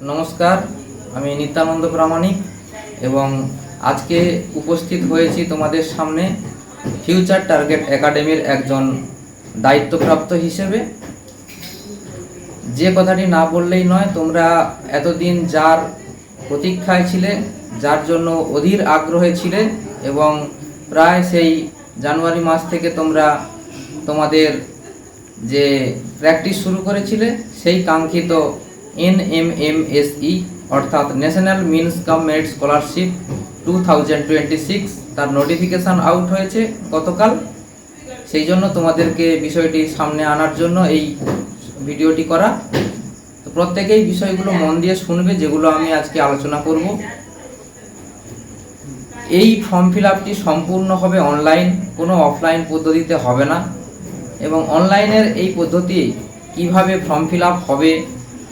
নমস্কার, আমি নিত্যানন্দ প্রামাণিক এবং আজকে উপস্থিত হয়েছি তোমাদের সামনে ফিউচার টার্গেট একাডেমির একজন দায়িত্বপ্রাপ্ত হিসেবে। যে কথাটি না বললেই নয়, তোমরা এতদিন যার প্রতীক্ষায় ছিলে, যার জন্য অধীর আগ্রহে ছিলে এবং প্রায় সেই জানুয়ারি মাস থেকে তোমরা তোমাদের যে প্র্যাকটিস শুরু করেছিলে, সেই কাঙ্ক্ষিত NMMSE অর্থাৎ national means cum merit scholarship 2026 তার নোটিফিকেশান আউট হয়েছে গতকাল। সেই জন্য তোমাদেরকে বিষয়টি সামনে আনার জন্য এই ভিডিওটি করা। তো প্রত্যেকেই বিষয়গুলো মন দিয়ে শুনবে, যেগুলো আমি আজকে আলোচনা করব। এই ফর্ম ফিল আপটি সম্পূর্ণ হবে অনলাইন, কোনো অফলাইন পদ্ধতিতে হবে না। এবং অনলাইনের এই পদ্ধতি কিভাবে ফর্ম ফিল আপ হবে,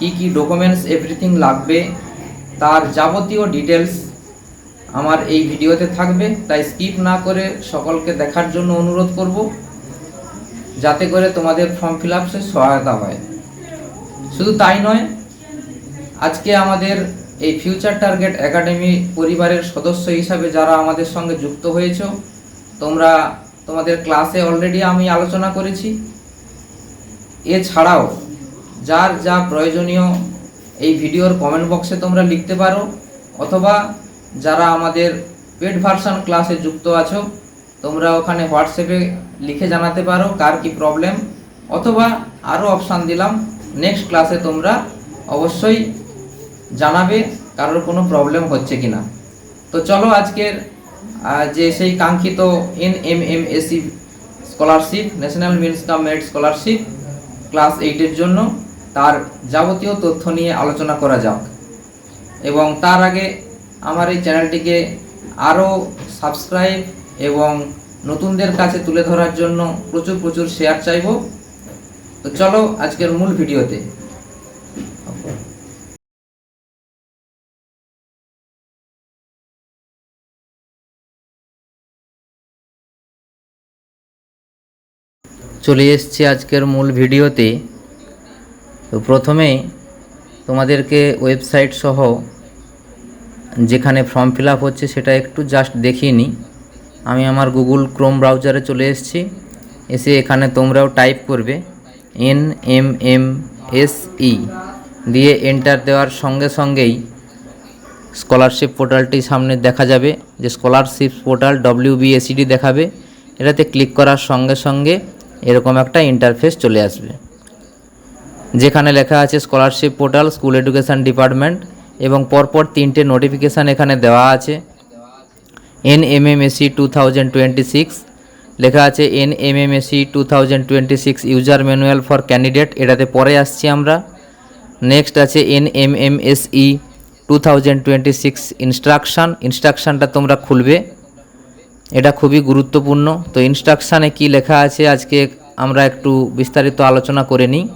কি কি ডকুমেন্টস এভরিথিং লাগবে, তার যাবতীয় ডিটেলস আমার এই ভিডিওতে থাকবে। তাই স্কিপ না করে সকলকে দেখার জন্য অনুরোধ করব, যাতে করে তোমাদের ফর্ম ফিল আপসে সহায়তা হয়। শুধু তাই নয়, আজকে আমাদের এই ফিউচার টার্গেট একাডেমি পরিবারের সদস্য হিসাবে যারা আমাদের সঙ্গে যুক্ত হয়েছ, তোমরা তোমাদের ক্লাসে অলরেডি আমি আলোচনা করেছি। এছাড়াও যার যা প্রয়োজনীয় এই ভিডিওর কমেন্ট বক্সে তোমরা লিখতে পারো, অথবা যারা আমাদের পেড ভার্সন ক্লাসে যুক্ত আছো, তোমরা ওখানে হোয়াটসঅ্যাপে লিখে জানাতে পারো কার কি প্রবলেম, অথবা আরও অপশান দিলাম, নেক্সট ক্লাসে তোমরা অবশ্যই জানাবে কারোর কোনো প্রবলেম হচ্ছে কিনা। তো চলো আজকের যে সেই কাঙ্ক্ষিত NMMSE scholarship, national means cum merit scholarship class 8-এর জন্য তার যাবতীয় তথ্য নিয়ে আলোচনা করা যাক। এবং তার আগে আমার এই চ্যানেলটিকে আরও সাবস্ক্রাইব এবং নতুনদের কাছে তুলে ধরার জন্য প্রচুর শেয়ার চাইব। তো চলো আজকের মূল ভিডিওতে। চলে এসেছি আজকের মূল ভিডিওতে। তো প্রথমে তোমাদেরকে ওয়েবসাইট সহ যেখানে ফর্ম ফিল আপ হচ্ছে সেটা একটু জাস্ট দেখিয়ে নিই। আমি আমার গুগল ক্রোম ব্রাউজারে চলে এসেছি। এসে এখানে তোমরাও টাইপ করবে NMMSE দিয়ে এন্টার দেওয়ার সঙ্গে সঙ্গেই স্কলারশিপ পোর্টালটি সামনে দেখা যাবে, যে স্কলারশিপ পোর্টাল WBSED দেখাবে। এটাতে ক্লিক করার সঙ্গে সঙ্গে এরকম একটা ইন্টারফেস চলে আসবে, যেখানে লেখা আছে scholarship portal school education department, এবং পরপর 3টে নোটিফিকেশান এখানে দেওয়া আছে। NMMSE 2026 লেখা আছে NMMSE 2026 user manual for candidate, এটাতে পরে আসছি আমরা। নেক্সট আছে NMMSE 2026 ইনস্ট্রাকশানটা তোমরা খুলবে, এটা খুবই গুরুত্বপূর্ণ। তো ইনস্ট্রাকশানে কি লেখা আছে আজকে আমরা একটু বিস্তারিত আলোচনা করে নিই।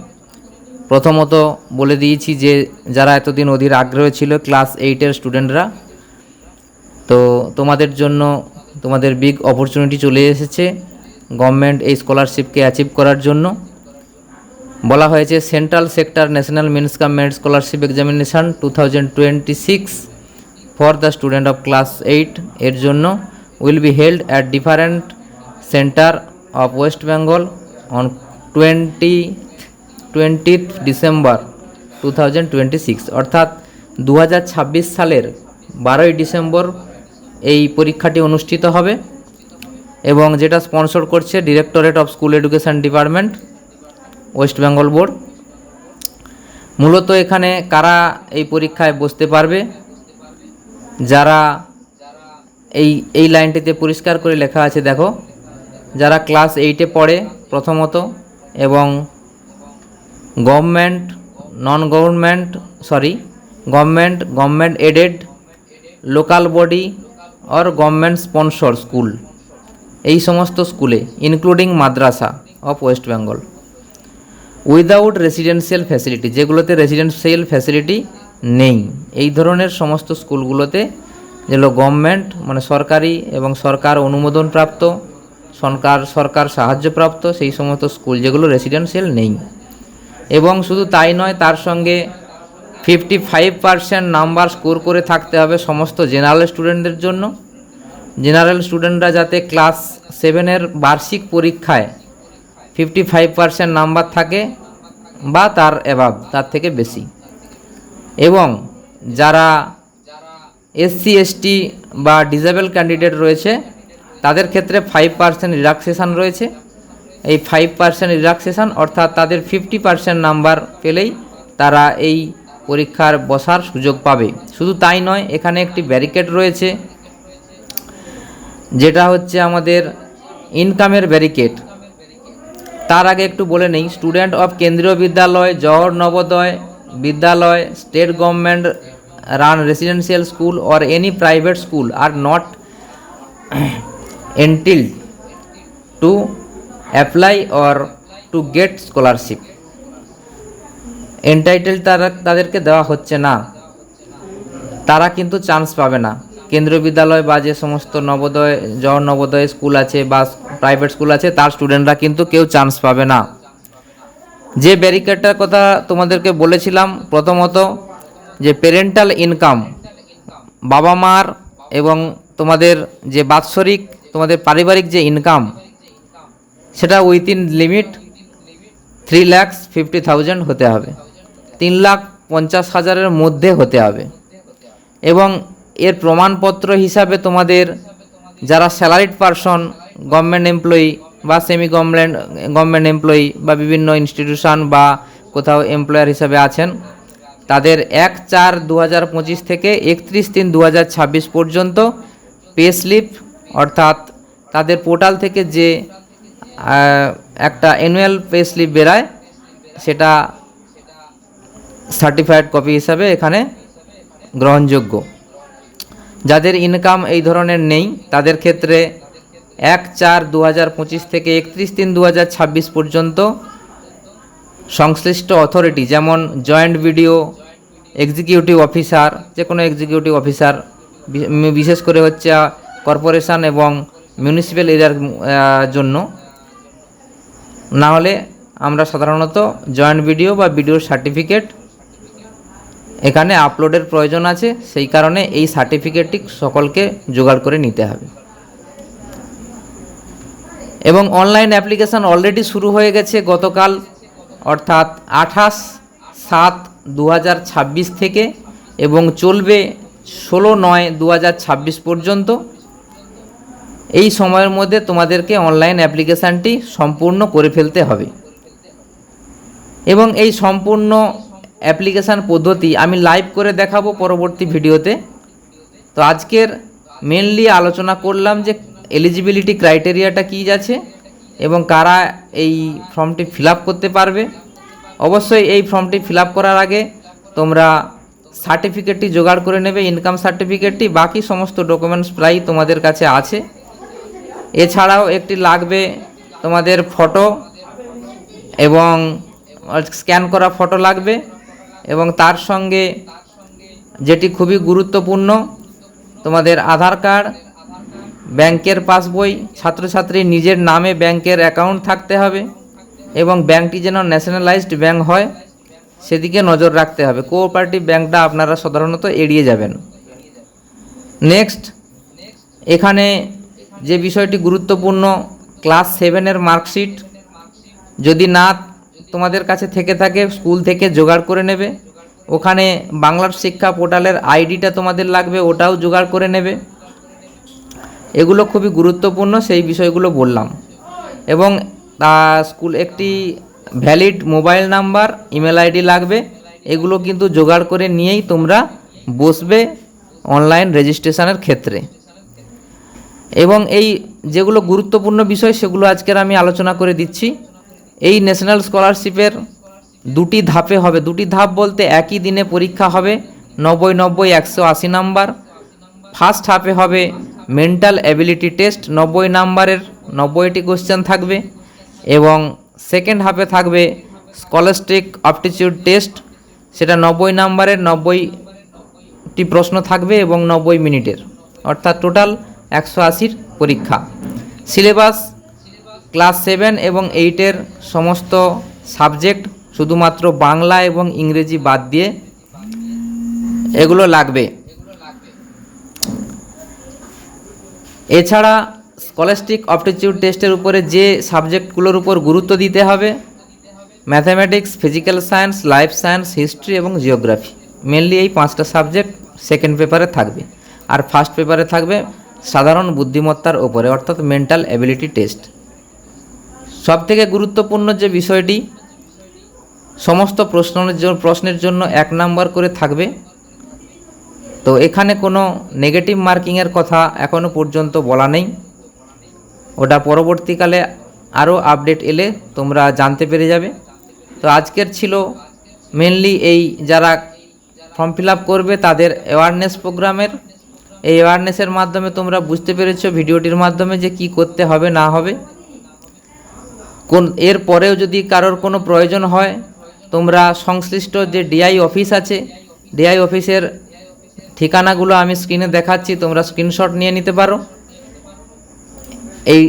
প্রথমত বলে দিয়েছি যে যারা এতদিন অধীর আগ্রহ ছিল ক্লাস 8-এর স্টুডেন্টরা, তো তোমাদের জন্য তোমাদের বিগ অপরচুনিটি চলে এসেছে গভর্নমেন্ট এই স্কলারশিপকে অ্যাচিভ করার জন্য। বলা হয়েছে central sector national means cum merit scholarship examination 2026 for the student of class 8 এর জন্য will be held at different centre of West Bengal on 20th December 2026, অর্থাৎ 2026 সালের 12ই ডিসেম্বর এই পরীক্ষাটি অনুষ্ঠিত হবে। এবং যেটা স্পন্সর করছে directorate of school education department, West Bengal board. মূলত এখানে কারা এই পরীক্ষায় বসতে পারবে, যারা এই লাইনটিতে পরিষ্কার করে লেখা আছে দেখো, যারা ক্লাস 8-এ পড়ে প্রথমত, এবং government government aided local body or government sponsor school, এই সমস্ত স্কুলে including madrasa of West Bengal, without residential facility, যেগুলোতে রেসিডেন্সিয়াল ফ্যাসিলিটি নেই, এই ধরনের সমস্ত স্কুলগুলোতে, যেগুলো গভর্নমেন্ট মানে সরকারি এবং সরকার অনুমোদনপ্রাপ্ত, সরকার সাহায্যপ্রাপ্ত, সেই সমস্ত স্কুল যেগুলো রেসিডেন্সিয়াল নেই। এবং শুধু তাই নয়, তার সঙ্গে 55% নাম্বার স্কোর করে থাকতে হবে সমস্ত জেনারেল স্টুডেন্টদের জন্য। জেনারেল স্টুডেন্টরা যাতে ক্লাস 7-এর বার্ষিক পরীক্ষায় 55% নাম্বার থাকে বা তার অ্যাবাভ, তার থেকে বেশি। এবং যারা এসসি এসটি বা ডিসেবল ক্যান্ডিডেট রয়েছে তাদের ক্ষেত্রে 5% রিল্যাক্সেশন রয়েছে। এই 5% রিল্যাক্সেশন অর্থাৎ তাদের 50% নাম্বার পেলেই তারা এই পরীক্ষার বসার সুযোগ পাবে। শুধু তাই নয়, এখানে একটি ব্যারিকেড রয়েছে যেটা হচ্ছে আমাদের ইনকামের ব্যারিকেড। তার আগে একটু বলে নেই, স্টুডেন্ট অফ কেন্দ্রীয় বিদ্যালয়, জওহর নবোদয় বিদ্যালয়, state government run residential school or any private school are not entitled to apply or to get scholarship. Entitle তাদেরকে দেওয়া হচ্ছে না, তারা কিন্তু চান্স পাবে না। কেন্দ্রীয় বিদ্যালয় বা যে সমস্ত নবোদয়, জওহর নবোদয় স্কুল আছে বা প্রাইভেট স্কুল আছে তার স্টুডেন্টরা কিন্তু কেউ চান্স পাবে না। যে ব্যারিকেডটার কথা তোমাদেরকে বলেছিলাম, প্রথমত যে প্যারেন্টাল ইনকাম, বাবা মার এবং তোমাদের যে বাৎসরিক তোমাদের পারিবারিক যে ইনকাম, সেটা উইথিন লিমিট 3,50,000 হতে হবে, 3,50,000-এর মধ্যে হতে হবে। এবং এর প্রমাণপত্র হিসাবে তোমাদের যারা স্যালারিড পারসন, গভর্নমেন্ট এমপ্লয়ি বা সেমি গভর্নমেন্ট এমপ্লয়ি বা বিভিন্ন ইনস্টিটিউশন বা কোথাও এমপ্লয়ার হিসাবে আছেন, তাদের 1/4/2025 থেকে 31/3/2026 পর্যন্ত পে স্লিপ অর্থাৎ তাদের পোর্টাল থেকে যে একটা অ্যানুয়াল পে স্লিপ বেরায় সেটা সার্টিফাইড কপি হিসাবে এখানে গ্রহণযোগ্য। যাদের ইনকাম এই ধরনের নেই তাদের ক্ষেত্রে 1/4/2025 থেকে 31/3/2026 পর্যন্ত সংশ্লিষ্ট অথরিটি যেমন জয়েন্ট বিডিও, এক্সিকিউটিভ অফিসার, যে কোনো এক্সিকিউটিভ অফিসার, বিশেষ করে হচ্ছে কর্পোরেশন এবং মিউনিসিপ্যাল এরিয়ার জন্য, না হলে আমরা সাধারণত জয়েন্ট বিডিও বা বিডিওর সার্টিফিকেট এখানে আপলোডের প্রয়োজন আছে, সেই কারণে এই সার্টিফিকেটটি সকলকে জোগাড় করে নিতে হবে। এবং অনলাইন অ্যাপ্লিকেশান অলরেডি শুরু হয়ে গেছে গতকাল, অর্থাৎ 28/7/2026 থেকে এবং চলবে 16/9/2026 পর্যন্ত। এই সময়ের মধ্যে তোমাদেরকে অনলাইন অ্যাপ্লিকেশানটি সম্পূর্ণ করে ফেলতে হবে। এবং এই সম্পূর্ণ অ্যাপ্লিকেশান পদ্ধতি আমি লাইভ করে দেখাবো পরবর্তী ভিডিওতে। তো আজকের মেনলি আলোচনা করলাম যে এলিজিবিলিটি ক্রাইটেরিয়াটা কী আছে এবং কারা এই ফর্মটি ফিল আপ করতে পারবে। অবশ্যই এই ফর্মটি ফিল আপ করার আগে তোমরা সার্টিফিকেটটি জোগাড় করে নেবে, ইনকাম সার্টিফিকেটটি। বাকি সমস্ত ডকুমেন্টস প্রায় তোমাদের কাছে আছে। এছাড়াও একটি লাগবে তোমাদের ফটো এবং স্ক্যান করা ফটো লাগবে, এবং তার সঙ্গে যেটি খুবই গুরুত্বপূর্ণ তোমাদের আধার কার্ড, ব্যাংকের পাসবই, ছাত্রছাত্রীর নিজের নামে ব্যাংকের অ্যাকাউন্ট থাকতে হবে এবং ব্যাংকটি যেন ন্যাশনালাইজড ব্যাংক হয় সেদিকে নজর রাখতে হবে। কোঅপারেটিভ ব্যাংকটা আপনারা সাধারণত এড়িয়ে যাবেন। নেক্সট, এখানে যে বিষয়টি গুরুত্বপূর্ণ, ক্লাস 7-এর মার্কশিট যদি না তোমাদের কাছে থেকে থাকে স্কুল থেকে জোগাড় করে নেবে। ওখানে বাংলার শিক্ষা পোর্টালের আইডিটা তোমাদের লাগবে, ওটাও জোগাড় করে নেবে। এগুলো খুবই গুরুত্বপূর্ণ, সেই বিষয়গুলো বললাম। এবং স্কুল একটি valid mobile number, email ID লাগবে। এগুলো কিন্তু জোগাড় করে নিয়েই তোমরা বসবে অনলাইন রেজিস্ট্রেশনের ক্ষেত্রে। এবং এই যেগুলো গুরুত্বপূর্ণ বিষয় সেগুলো আজকের আমি আলোচনা করে দিচ্ছি। এই ন্যাশনাল স্কলারশিপের দুটি ধাপে হবে। দুটি ধাপ বলতে একই দিনে পরীক্ষা হবে, 90 180 নাম্বার। ফার্স্ট হাফে হবে মেন্টাল অ্যাবিলিটি টেস্ট, 90 নাম্বারের 90টি কোশ্চেন থাকবে। এবং সেকেন্ড হাফে থাকবে স্কলাস্টিক অ্যাপটিটিউড টেস্ট, সেটা 90 নাম্বারের 90টি প্রশ্ন থাকবে এবং 90 মিনিটের, অর্থাৎ টোটাল 180-র পরীক্ষা। সিলেবাস ক্লাস 7 এবং 8-এর সমস্ত সাবজেক্ট, শুধুমাত্র বাংলা এবং ইংরেজি বাদ দিয়ে এগুলো লাগবে। এছাড়া স্কলাস্টিক অপটিটিউড টেস্টের উপরে যে সাবজেক্টগুলোর উপর গুরুত্ব দিতে হবে, mathematics, physical science, life science, history এবং জিওগ্রাফি, মেনলি এই 5টা সাবজেক্ট সেকেন্ড পেপারে থাকবে। আর ফার্স্ট পেপারে থাকবে সাধারণ বুদ্ধিমত্তার ওপরে, অর্থাৎ মেন্টাল অ্যাবিলিটি টেস্ট। সবথেকে গুরুত্বপূর্ণ যে বিষয়টি, সমস্ত প্রশ্নের জন্য 1 নাম্বার করে থাকবে। তো এখানে কোনো নেগেটিভ মার্কিংয়ের কথা এখনও পর্যন্ত বলা নেই, ওটা পরবর্তীকালে আরও আপডেট এলে তোমরা জানতে পেরে যাবে। তো আজকের ছিল মেনলি এই যারা ফর্ম ফিল আপ করবে তাদের অ্যাওয়ারনেস প্রোগ্রামের। এই অ্যাওয়ারনেসের মাধ্যমে তোমরা বুঝতে পেরেছো ভিডিওটির মাধ্যমে যে কি করতে হবে না হবে। এর পরেও যদি কারোর কোনো প্রয়োজন হয়, তোমরা সংশ্লিষ্ট যে ডিআই অফিস আছে, ডিআই অফিসের ঠিকানাগুলো আমি স্ক্রিনে দেখাচ্ছি, তোমরা স্ক্রিনশট নিয়ে নিতে পারো। এই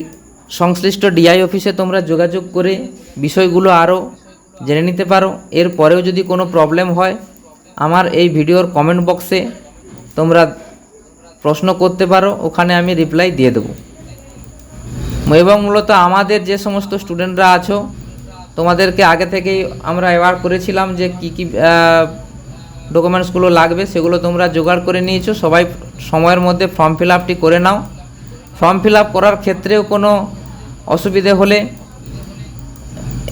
সংশ্লিষ্ট ডিআই অফিসে তোমরা যোগাযোগ করে বিষয়গুলো আরও জেনে নিতে পারো। এর পরেও যদি কোনো প্রবলেম হয়, আমার এই ভিডিওর কমেন্ট বক্সে তোমরা প্রশ্ন করতে পারো, ওখানে আমি রিপ্লাই দিয়ে দেবো। এবং মূলত আমাদের যে সমস্ত স্টুডেন্টরা আছো, তোমাদেরকে আগে থেকেই আমরা অ্যাওয়ার করেছিলাম যে কী কী ডকুমেন্টসগুলো লাগবে, সেগুলো তোমরা জোগাড় করে নিয়েছো। সবাই সময়ের মধ্যে ফর্ম ফিল আপটি করে নাও। ফর্ম ফিল আপ করার ক্ষেত্রেও কোনো অসুবিধে হলে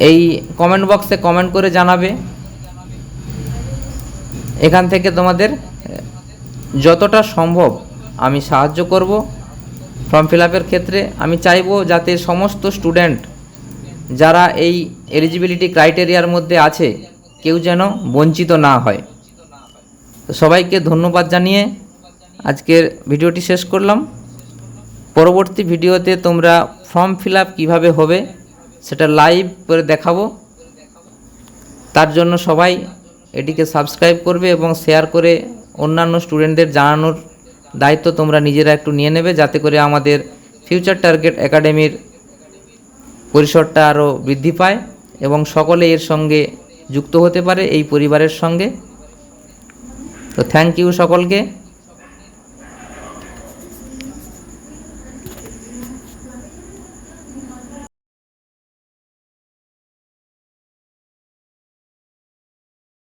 এই কমেন্ট বক্সে কমেন্ট করে জানাবে। এখান থেকে তোমাদের যতটা সম্ভব আমি সাহায্য করব ফর্ম ফিল আপের ক্ষেত্রে। আমি চাইবো যাতে সমস্ত স্টুডেন্ট যারা এই এলিজিবিলিটি ক্রাইটেরিয়ার মধ্যে আছে কেউ যেন বঞ্চিত না হয়। তো সবাইকে ধন্যবাদ জানিয়ে আজকের ভিডিওটি শেষ করলাম। পরবর্তী ভিডিওতে তোমরা ফর্ম ফিল আপ কীভাবে হবে সেটা লাইভ করে দেখাবো। তার জন্য সবাই এটিকে সাবস্ক্রাইব করবে এবং শেয়ার করে অন্যান্য স্টুডেন্টদের জানানোর দায়িত্ব তোমরা নিজেরা একটু নিয়ে নেবে, যাতে করে আমাদের ফিউচার টার্গেট একাডেমির পরিসরটা আরও বৃদ্ধি পায় এবং সকলে এর সঙ্গে যুক্ত হতে পারে এই পরিবারের সঙ্গে। তো থ্যাংক ইউ সকলকে।